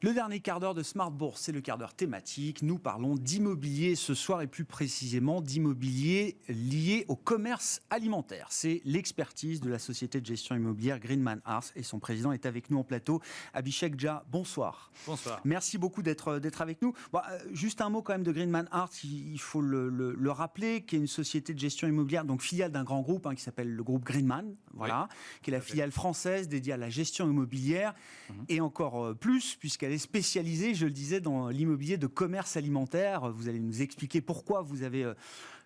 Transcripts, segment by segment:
Le dernier quart d'heure de Smart Bourse, c'est le quart d'heure thématique. Nous parlons d'immobilier ce soir et plus précisément d'immobilier lié au commerce alimentaire. C'est l'expertise de la société de gestion immobilière Greenman Ars et son président est avec nous en plateau. Abhishek Jha, bonsoir. Bonsoir. Merci beaucoup d'être avec nous. Bon, juste un mot quand même de Greenman Ars, il faut le rappeler, qui est une société de gestion immobilière, donc filiale d'un grand groupe qui s'appelle le groupe Greenman, voilà, qui est la filiale française dédiée à la gestion immobilière et encore plus, puisqu'elle est spécialisée, je le disais, dans l'immobilier de commerce alimentaire. Vous allez nous expliquer pourquoi vous avez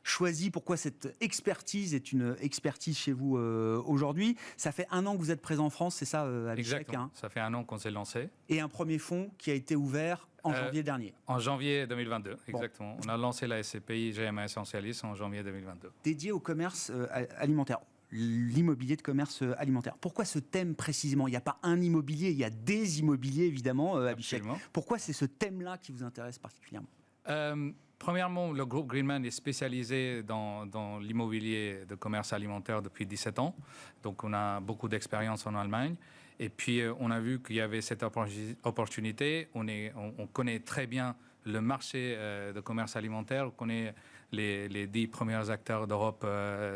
choisi, pourquoi cette expertise est une expertise chez vous aujourd'hui. Ça fait 1 an que vous êtes présent en France, c'est ça, Abhishek? Exactement, ça fait 1 an qu'on s'est lancé. Et un premier fonds qui a été ouvert en janvier dernier. En janvier 2022, exactement. On a lancé la SCPI GMA Essentialis en janvier 2022. Dédié au commerce alimentaire. L'immobilier de commerce alimentaire. Pourquoi ce thème précisément? Il n'y a pas un immobilier, il y a des immobiliers évidemment, Abhishek. Pourquoi c'est ce thème-là qui vous intéresse particulièrement? Premièrement, le groupe Greenman est spécialisé dans l'immobilier de commerce alimentaire depuis 17 ans. Donc, on a beaucoup d'expérience en Allemagne. Et puis, on a vu qu'il y avait cette opportunité. On connaît très bien le marché de commerce alimentaire. On connaît les 10 premiers acteurs d'Europe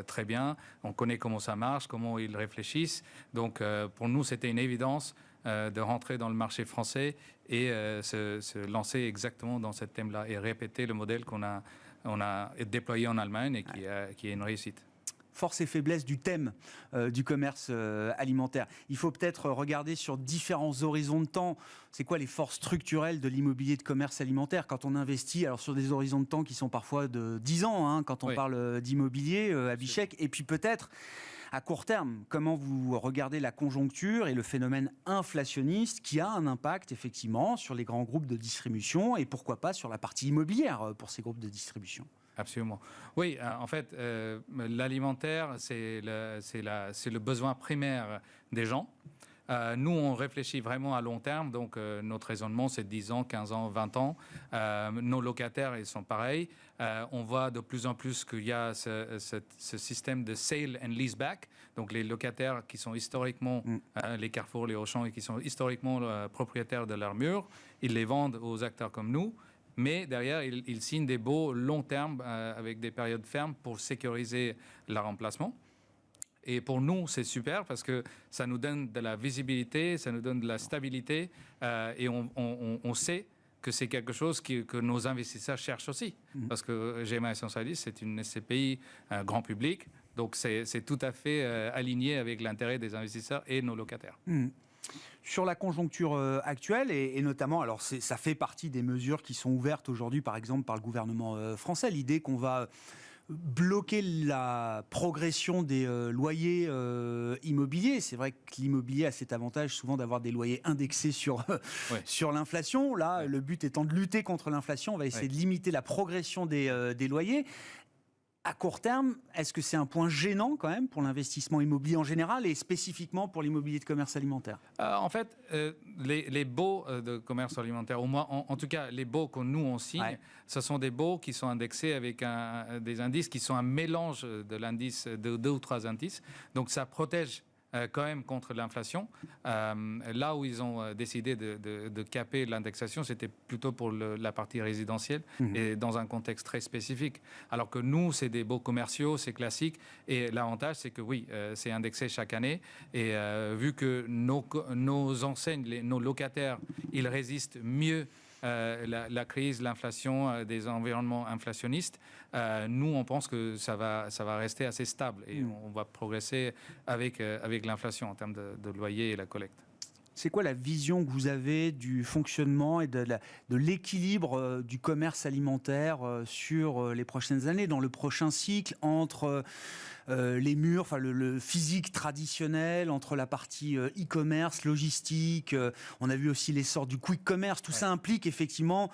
très bien. On connaît comment ça marche, comment ils réfléchissent. Donc, pour nous, c'était une évidence de rentrer dans le marché français et se lancer exactement dans ce thème-là et répéter le modèle qu'on a déployé en Allemagne et qui est une réussite. Force et faiblesse du thème du commerce alimentaire. Il faut peut-être regarder sur différents horizons de temps. C'est quoi les forces structurelles de l'immobilier de commerce alimentaire quand on investit, alors sur des horizons de temps qui sont parfois de 10 ans, quand on parle d'immobilier, Abhishek, et puis peut-être à court terme, comment vous regardez la conjoncture et le phénomène inflationniste qui a un impact effectivement sur les grands groupes de distribution et pourquoi pas sur la partie immobilière pour ces groupes de distribution? Absolument. Oui, en fait, l'alimentaire, c'est le besoin primaire des gens. Nous, on réfléchit vraiment à long terme, donc notre raisonnement, c'est 10 ans, 15 ans, 20 ans. Nos locataires, ils sont pareils. On voit de plus en plus qu'il y a ce système de sale and lease back, donc les locataires qui sont historiquement, les Carrefour, les Auchan, et qui sont historiquement propriétaires de leurs murs, ils les vendent aux acteurs comme nous. Mais derrière, ils signent des baux long terme avec des périodes fermes pour sécuriser leur remplacement. Et pour nous, c'est super parce que ça nous donne de la visibilité, ça nous donne de la stabilité et on sait que c'est quelque chose que nos investisseurs cherchent aussi. Parce que GMA Essentialis, c'est une SCPI grand public, donc c'est tout à fait aligné avec l'intérêt des investisseurs et nos locataires. Sur la conjoncture actuelle, et notamment, alors ça fait partie des mesures qui sont ouvertes aujourd'hui, par exemple, par le gouvernement français, l'idée qu'on va bloquer la progression des loyers immobiliers. C'est vrai que l'immobilier a cet avantage souvent d'avoir des loyers indexés sur l'inflation. Là, le but étant de lutter contre l'inflation, on va essayer de limiter la progression des loyers. À court terme, est-ce que c'est un point gênant quand même pour l'investissement immobilier en général et spécifiquement pour l'immobilier de commerce alimentaire? En fait, les baux de commerce alimentaire, au moins, en tout cas, les baux que nous on signe, ce sont des baux qui sont indexés avec des indices qui sont un mélange de l'indice, de 2 ou 3 indices. Donc ça protège quand même contre l'inflation. Là où ils ont décidé de caper l'indexation, c'était plutôt pour la partie résidentielle et dans un contexte très spécifique. Alors que nous, c'est des baux commerciaux, c'est classique. Et l'avantage, c'est que oui, c'est indexé chaque année. Et vu que nos enseignes, nos locataires, ils résistent mieux la crise, l'inflation, des environnements inflationnistes, nous, on pense que ça va rester assez stable et on va progresser avec l'inflation en termes de loyer et la collecte. C'est quoi la vision que vous avez du fonctionnement et de l'équilibre du commerce alimentaire sur les prochaines années, dans le prochain cycle, entre les murs, enfin le physique traditionnel, entre la partie e-commerce, logistique, on a vu aussi l'essor du quick commerce, tout ça implique effectivement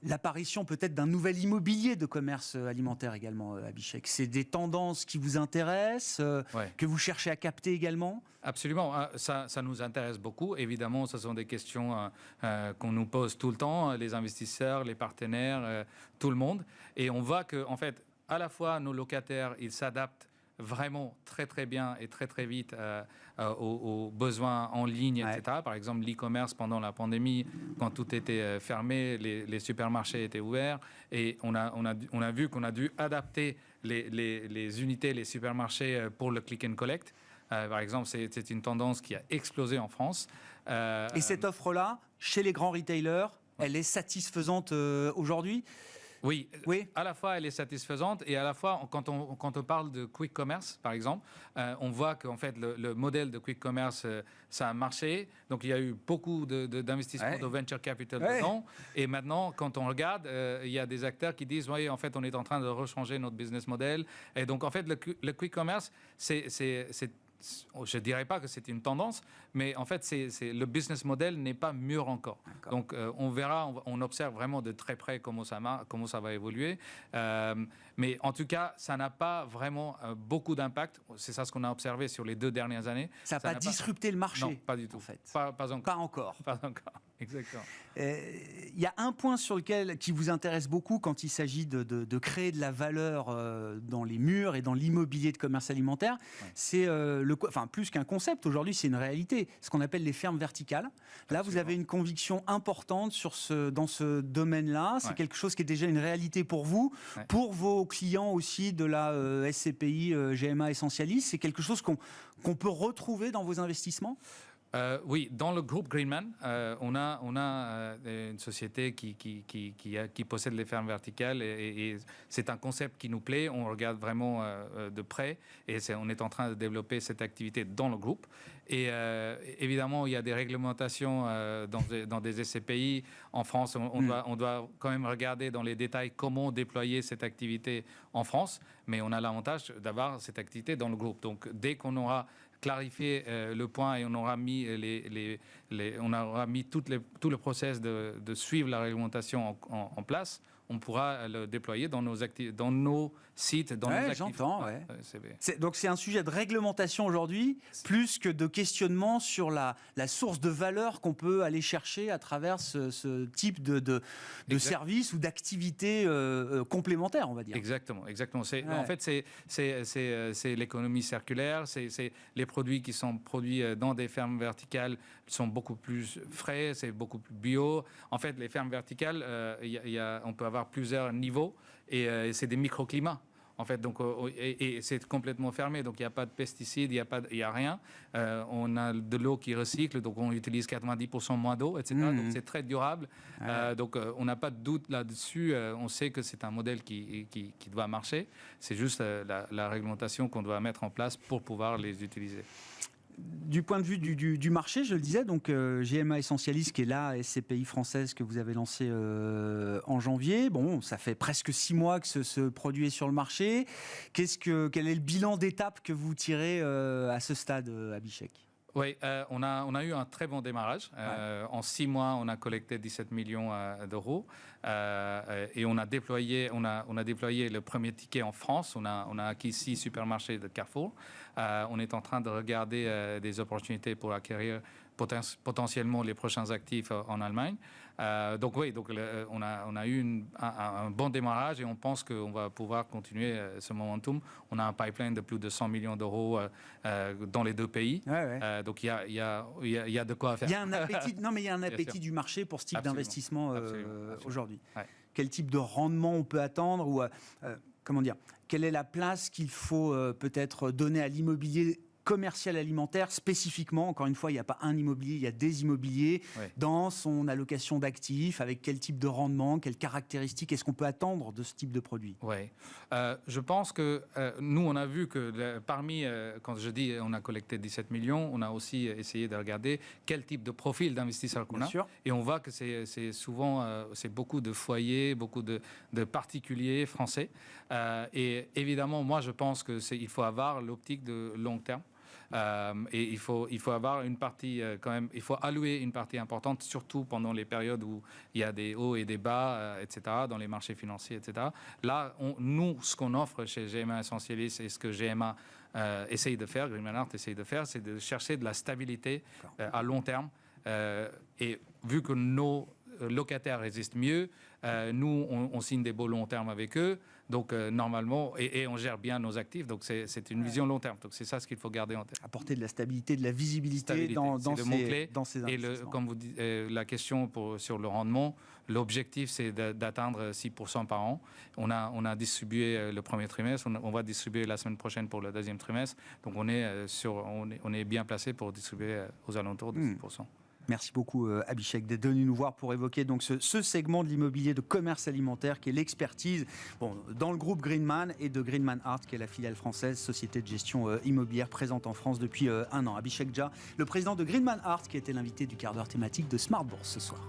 l'apparition peut-être d'un nouvel immobilier de commerce alimentaire également, Abhishek. C'est des tendances qui vous intéressent, que vous cherchez à capter également? Absolument, ça nous intéresse beaucoup. Évidemment, ce sont des questions qu'on nous pose tout le temps, les investisseurs, les partenaires, tout le monde. Et on voit que, en fait, à la fois nos locataires, ils s'adaptent vraiment très très bien et très très vite aux besoins en ligne, etc. Par exemple, l'e-commerce pendant la pandémie, quand tout était fermé, les supermarchés étaient ouverts et on a vu qu'on a dû adapter les unités, les supermarchés pour le click and collect. Par exemple, c'est une tendance qui a explosé en France. Et cette offre-là, chez les grands retailers, elle est satisfaisante aujourd'hui ? Oui, à la fois elle est satisfaisante et à la fois quand on parle de quick commerce par exemple, on voit qu'en fait le modèle de quick commerce ça a marché, donc il y a eu beaucoup d'investissements de venture capital dedans et maintenant quand on regarde il y a des acteurs qui disent oui en fait on est en train de rechanger notre business model et donc en fait le quick commerce c'est je ne dirais pas que c'est une tendance, mais en fait, le business model n'est pas mûr encore. Donc, on verra, on observe vraiment de très près comment ça va évoluer. Mais en tout cas, ça n'a pas vraiment beaucoup d'impact. C'est ça ce qu'on a observé sur les 2 dernières années. Ça n'a pas disrupté le marché. Non, pas du tout. En fait. Pas encore. Pas encore. Pas encore. Exactement. Il y a un point qui vous intéresse beaucoup quand il s'agit de créer de la valeur dans les murs et dans l'immobilier de commerce alimentaire. C'est plus qu'un concept. Aujourd'hui, c'est une réalité. Ce qu'on appelle les fermes verticales. Là, vous avez une conviction importante dans ce domaine-là. C'est quelque chose qui est déjà une réalité pour vous, pour vos clients aussi de la SCPI, GMA Essentialis. C'est quelque chose qu'on peut retrouver dans vos investissements ? Oui, dans le groupe Greenman, on a une société qui possède les fermes verticales et c'est un concept qui nous plaît. On regarde vraiment de près et on est en train de développer cette activité dans le groupe. Et évidemment, il y a des réglementations dans des SCPI. En France, on doit quand même regarder dans les détails comment déployer cette activité en France. Mais on a l'avantage d'avoir cette activité dans le groupe. Donc, dès qu'on aura clarifier le point et on aura mis tout le process de suivre la réglementation en place, on pourra le déployer dans nos sites, dans nos actifs. J'entends. Donc c'est un sujet de réglementation aujourd'hui, plus que de questionnement sur la source de valeur qu'on peut aller chercher à travers ce type de service ou d'activité complémentaire, on va dire. Exactement. En fait, c'est l'économie circulaire, c'est les produits qui sont produits dans des fermes verticales sont beaucoup plus frais, c'est beaucoup plus bio. En fait, les fermes verticales, on peut avoir plusieurs niveaux et c'est des microclimats. En fait, donc, et c'est complètement fermé, donc il n'y a pas de pesticides, il n'y a rien. On a de l'eau qui recycle, donc on utilise 90% moins d'eau, etc. Donc c'est très durable. Donc on n'a pas de doute là-dessus. On sait que c'est un modèle qui doit marcher. C'est juste la réglementation qu'on doit mettre en place pour pouvoir les utiliser. Du point de vue du marché, je le disais, donc GMA Essentialis, qui est la SCPI française que vous avez lancée en janvier. Bon, ça fait presque 6 mois que ce produit est sur le marché. Quel est le bilan d'étape que vous tirez à ce stade, Abhishek ? Oui, on a eu un très bon démarrage. En 6 mois, on a collecté 17 millions d'euros et on a déployé le premier ticket en France. On a acquis 6 supermarchés de Carrefour. On est en train de regarder des opportunités pour acquérir potentiellement les prochains actifs en Allemagne. Donc on a eu un bon démarrage et on pense qu'on va pouvoir continuer ce momentum. On a un pipeline de plus de 100 millions d'euros dans les 2 pays. Donc il y a de quoi faire. Il y a un appétit, il y a un appétit du marché pour ce type d'investissement aujourd'hui. Quel type de rendement on peut attendre ou comment dire, quelle est la place qu'il faut peut-être donner à l'immobilier commercial alimentaire spécifiquement? Encore une fois, il n'y a pas un immobilier, il y a des immobiliers dans son allocation d'actifs, avec quel type de rendement, quelles caractéristiques est-ce qu'on peut attendre de ce type de produit? Je pense que nous, on a vu que quand je dis on a collecté 17 millions, on a aussi essayé de regarder quel type de profil d'investisseur qu'on a. Et on voit que c'est souvent, c'est beaucoup de foyers, beaucoup de particuliers français. Et évidemment, moi, je pense qu'il faut avoir l'optique de long terme. Et il faut avoir une partie quand même, il faut allouer une partie importante, surtout pendant les périodes où il y a des hauts et des bas, etc., dans les marchés financiers, etc. Là, nous, ce qu'on offre chez GMA Essentialis et ce que GMA essaye de faire, Greenman Art essaye de faire, c'est de chercher de la stabilité à long terme. Et vu que nos locataires résistent mieux, Nous, on signe des beaux long terme avec eux. Donc, normalement, et on gère bien nos actifs. Donc, c'est une vision long terme. Donc, c'est ça ce qu'il faut garder en tête. Apporter de la stabilité, de la visibilité dans ces investissements. Comme vous dites, la question sur le rendement, l'objectif, c'est d'atteindre 6% par an. On a distribué le premier trimestre. On va distribuer la semaine prochaine pour le deuxième trimestre. Donc, on est bien placé pour distribuer aux alentours de 6%. Merci beaucoup Abhishek d'être venu nous voir pour évoquer donc ce segment de l'immobilier de commerce alimentaire qui est l'expertise dans le groupe Greenman et de Greenman Art qui est la filiale française, société de gestion immobilière présente en France depuis un an. Abhishek Jha, le président de Greenman Art qui était l'invité du quart d'heure thématique de Smart Bourse ce soir.